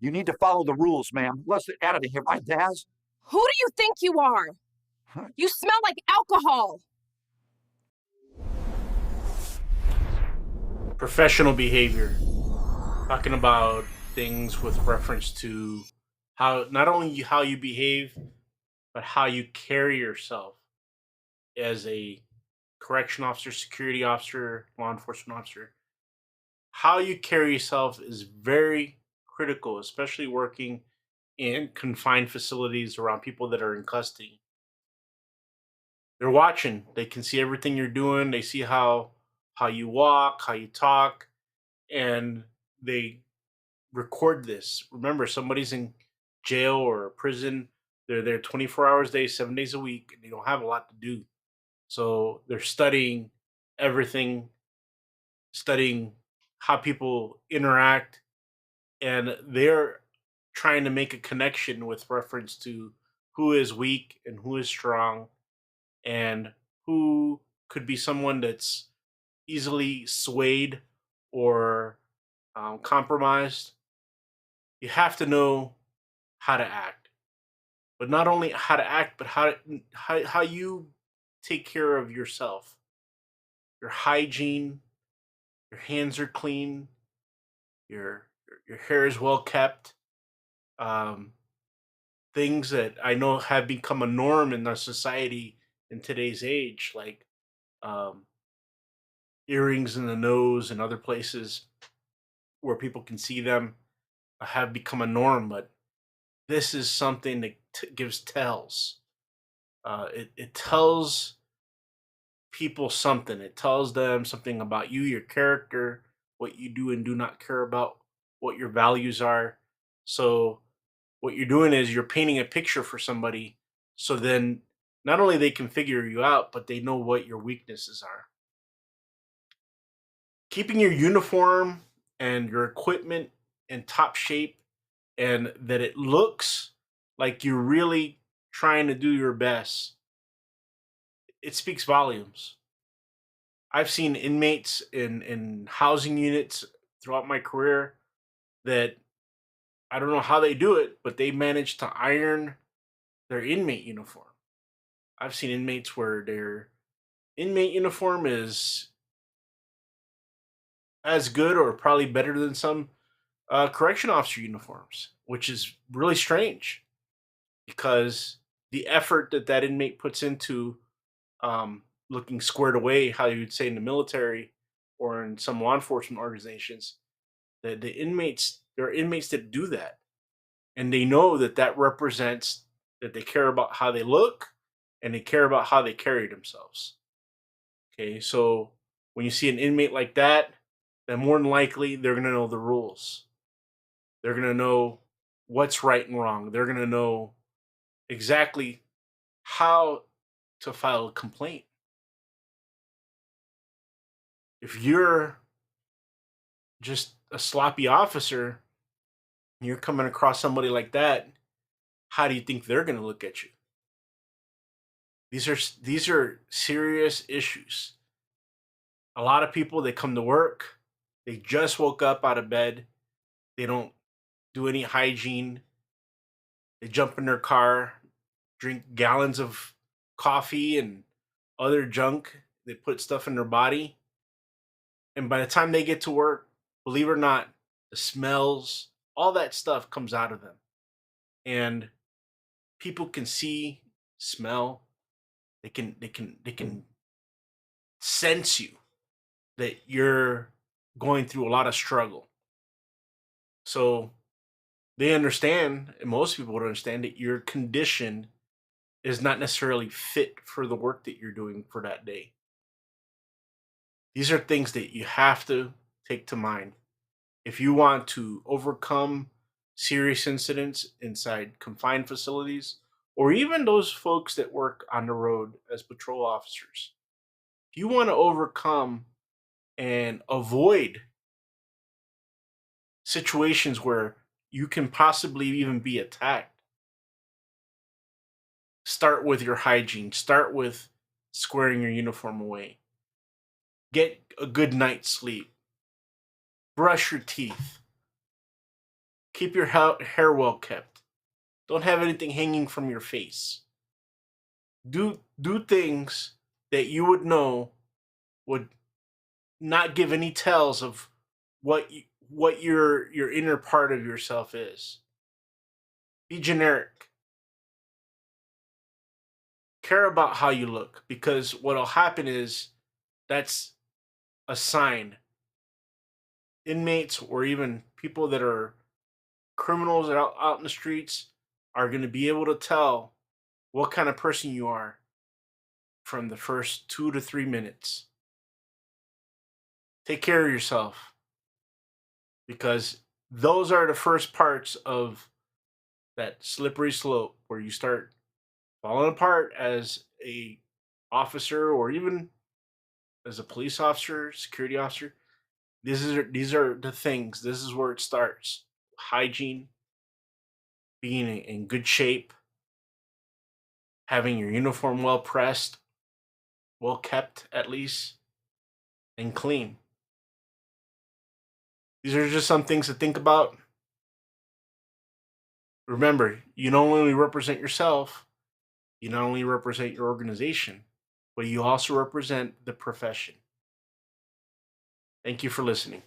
You need to follow the rules, ma'am. Let's get out of here, right, Daz? Who do you think you are? You smell like alcohol. Professional behavior. Talking about things with reference to how not only how you behave, but how you carry yourself as a correction officer, security officer, law enforcement officer. How you carry yourself is very critical, especially working in confined facilities around people that are in custody. They're watching. They can see everything you're doing. They see how you walk, how you talk, and they record this. Remember, somebody's in jail or prison. They're there 24 hours a day, 7 days a week, and they don't have a lot to do. So they're studying everything, studying how people interact, and they're trying to make a connection with reference to who is weak and who is strong and who could be someone that's easily swayed or compromised. You have to know how to act, but not only how to act, but how you take care of yourself, your hygiene, your hands are clean, your hair is well kept. Um, Things that I know have become a norm in our society in today's age, like um, earrings in the nose and other places where people can see them, have become a norm. But this is something that gives tells. It tells people something. It tells them something about you, your character, what you do and do not care about, what your values are. So what you're doing is you're painting a picture for somebody, so then not only they can figure you out, but they know what your weaknesses are. Keeping your uniform and your equipment in top shape and that it looks like you're really trying to do your best, it speaks volumes. I've seen inmates in housing units throughout my career that I don't know how they do it, but they manage to iron their inmate uniform. I've seen inmates where their inmate uniform is as good or probably better than some correction officer uniforms, which is really strange because the effort that that inmate puts into looking squared away, how you would say in the military or in some law enforcement organizations, the inmates, there are inmates that do that, and they know that that represents that they care about how they look and they care about how they carry themselves. Okay, so when you see an inmate like that, then more than likely they're gonna know the rules. They're gonna know what's right and wrong. They're gonna know exactly how to file a complaint. If you're just a sloppy officer and you're coming across somebody like that, how do you think they're gonna look at you? These are serious issues. A lot of people, they come to work, they just woke up out of bed, they don't do any hygiene, they jump in their car, drink gallons of coffee and other junk. They put stuff in their body. And by the time they get to work, believe it or not, the smells, all that stuff comes out of them. And people can see, smell, they can sense you that you're going through a lot of struggle. So they understand, and most people would understand that your condition is not necessarily fit for the work that you're doing for that day. These are things that you have to take to mind. If you want to overcome serious incidents inside confined facilities, or even those folks that work on the road as patrol officers, if you want to overcome and avoid situations where you can possibly even be attacked, start with your hygiene, start with squaring your uniform away, get a good night's sleep, brush your teeth, Keep your hair well kept. Don't have anything hanging from your face. Do things that you would know would not give any tells of what your inner part of yourself is. Be generic. Care about how you look, because what'll happen is that's a sign. Inmates or even people that are criminals out in the streets are going to be able to tell what kind of person you are from the first 2 to 3 minutes. Take care of yourself, because those are the first parts of that slippery slope where you start falling apart as a officer, or even as a police officer, security officer. These are the things. This is where it starts. Hygiene, being in good shape, having your uniform well pressed, well kept at least, and clean. These are just some things to think about. Remember, you not only represent yourself, you not only represent your organization, but you also represent the profession. Thank you for listening.